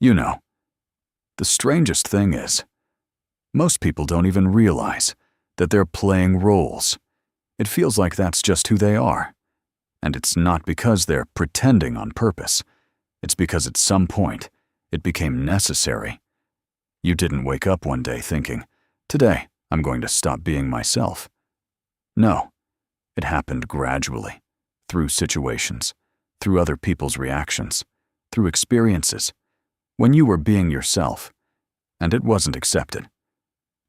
You know, the strangest thing is, most people don't even realize that they're playing roles. It feels like that's just who they are. And it's not because they're pretending on purpose. It's because at some point, it became necessary. You didn't wake up one day thinking, "Today, I'm going to stop being myself." No, it happened gradually, through situations, through other people's reactions, through experiences, when you were being yourself, and it wasn't accepted.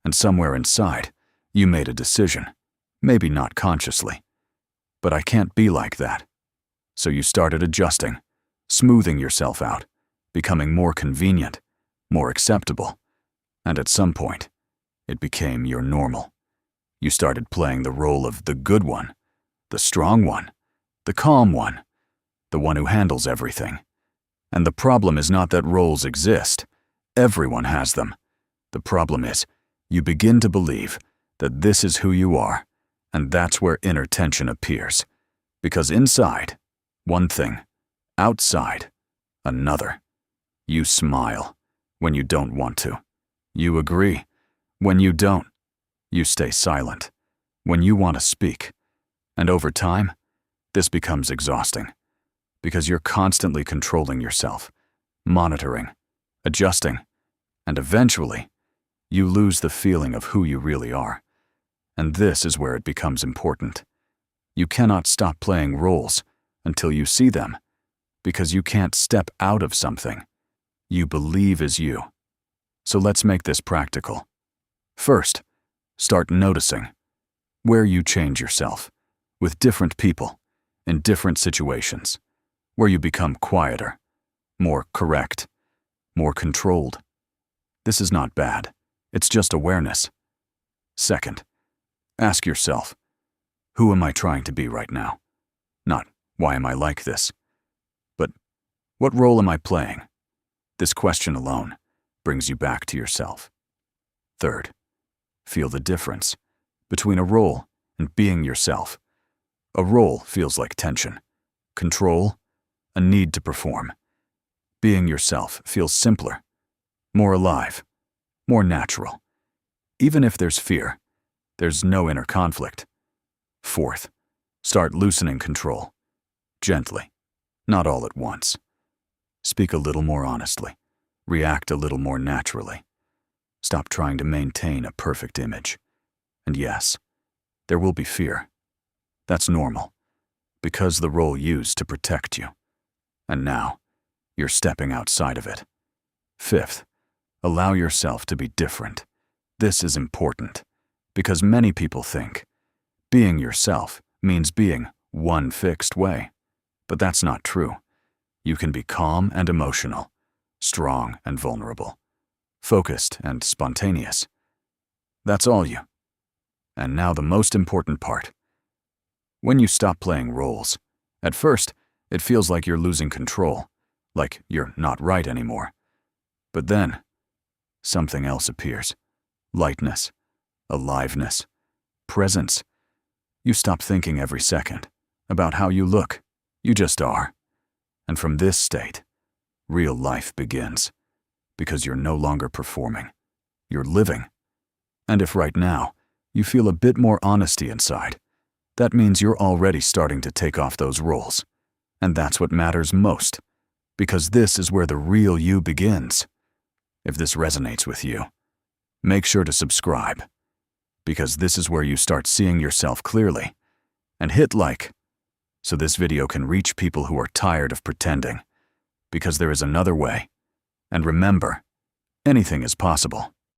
And somewhere inside, you made a decision, maybe not consciously. But I can't be like that. So you started adjusting, smoothing yourself out, becoming more convenient, more acceptable. And at some point, it became your normal. You started playing the role of the good one, the strong one, the calm one, the one who handles everything. And the problem is not that roles exist. Everyone has them. The problem is, you begin to believe that this is who you are, and that's where inner tension appears. Because inside, one thing, outside, another. You smile when you don't want to. You agree when you don't. You stay silent when you want to speak. And over time, this becomes exhausting because you're constantly controlling yourself, monitoring, adjusting, and eventually, you lose the feeling of who you really are. And this is where it becomes important. You cannot stop playing roles until you see them, because you can't step out of something you believe is you. So let's make this practical. First, start noticing where you change yourself with different people in different situations, where you become quieter, more correct, more controlled. This is not bad. It's just awareness. Second, ask yourself, who am I trying to be right now? Not, why am I like this? But, what role am I playing? This question alone brings you back to yourself. Third, feel the difference between a role and being yourself. A role feels like tension, control, a need to perform. Being yourself feels simpler, more alive, more natural. Even if there's fear, there's no inner conflict. Fourth, start loosening control. Gently, not all at once. Speak a little more honestly. React a little more naturally. Stop trying to maintain a perfect image. And yes, there will be fear. That's normal, because the role used to protect you. And now, you're stepping outside of it. Fifth, allow yourself to be different. This is important, because many people think being yourself means being one fixed way. But that's not true. You can be calm and emotional, strong and vulnerable, focused and spontaneous. That's all you. And now the most important part. When you stop playing roles, at first, it feels like you're losing control, like you're not right anymore. But then, something else appears. Lightness, aliveness, presence. You stop thinking every second about how you look. You just are. And from this state, real life begins, because you're no longer performing. You're living. And if right now, you feel a bit more honesty inside, that means you're already starting to take off those roles. And that's what matters most, because this is where the real you begins. If this resonates with you, make sure to subscribe, because this is where you start seeing yourself clearly. And hit like, so this video can reach people who are tired of pretending, because there is another way. And remember, anything is possible.